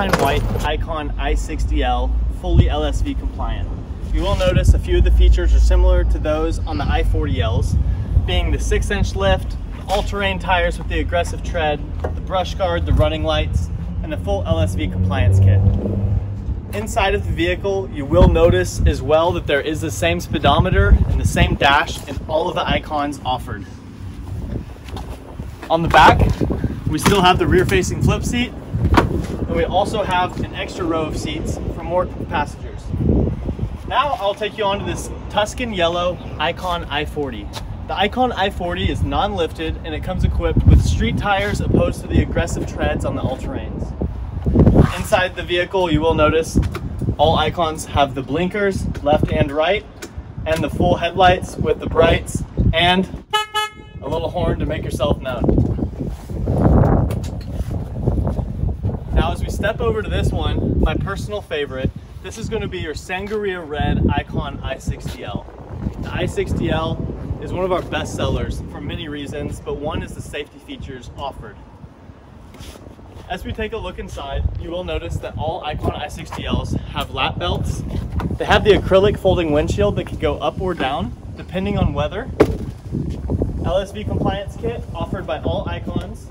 Valentine White Icon i60L, fully LSV compliant. You will notice a few of the features are similar to those on the i40Ls, being the 6-inch lift, the all-terrain tires with the aggressive tread, the brush guard, the running lights, and the full LSV compliance kit. Inside of the vehicle, you will notice as well that there is the same speedometer and the same dash in all of the Icons offered. On the back, we still have the rear-facing flip seat, and we also have an extra row of seats for more passengers. Now I'll take you on to this Tuscan yellow Icon i40. The Icon i40 is non-lifted and it comes equipped with street tires opposed to the aggressive treads on the all-terrains. Inside the vehicle, you will notice all Icons have the blinkers, left and right, and the full headlights with the brights and a little horn to make yourself known. Now as we step over to this one, my personal favorite, this is going to be your Sangria Red Icon i60L. The i60L is one of our best sellers for many reasons, but one is the safety features offered. As we take a look inside, you will notice that all Icon i60Ls have lap belts. They have the acrylic folding windshield that can go up or down depending on weather. LSV compliance kit offered by all Icons.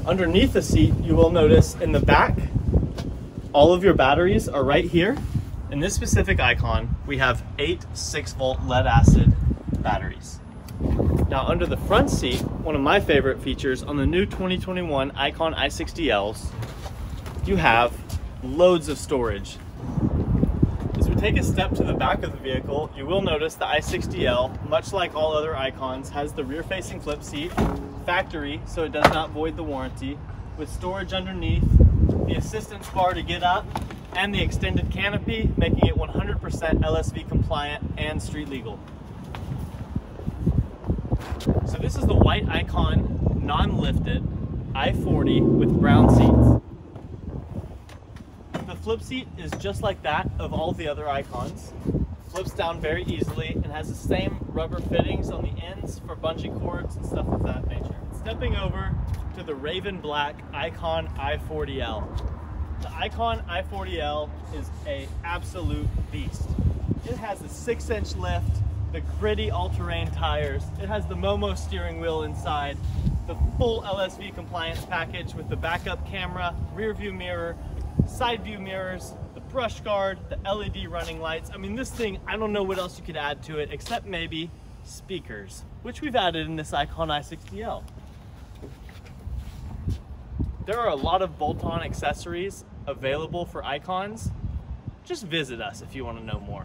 Underneath the seat, you will notice in the back, all of your batteries are right here. In this specific Icon, we have 8 6-volt lead acid batteries. Now under the front seat, one of my favorite features on the new 2021 Icon i60Ls, you have loads of storage. As we take a step to the back of the vehicle, you will notice the i60L, much like all other Icons, has the rear-facing flip seat, factory, so it does not void the warranty, with storage underneath, the assistance bar to get up, and the extended canopy, making it 100% LSV compliant and street legal. So this is the white Icon, non-lifted, i40 with brown seats. The flip seat is just like that of all the other Icons. Flips down very easily and has the same rubber fittings on the ends for bungee cords and stuff of that nature. Stepping over to the Raven Black Icon i40L. The Icon i40L is an absolute beast. It has a 6-inch lift, the gritty all-terrain tires, it has the Momo steering wheel inside, the full LSV compliance package with the backup camera, rear view mirror, side view mirrors, the brush guard, the LED running lights. I mean, this thing, I don't know what else you could add to it except maybe speakers, which we've added in this Icon i60L. There are a lot of bolt-on accessories available for Icons. Just visit us if you want to know more.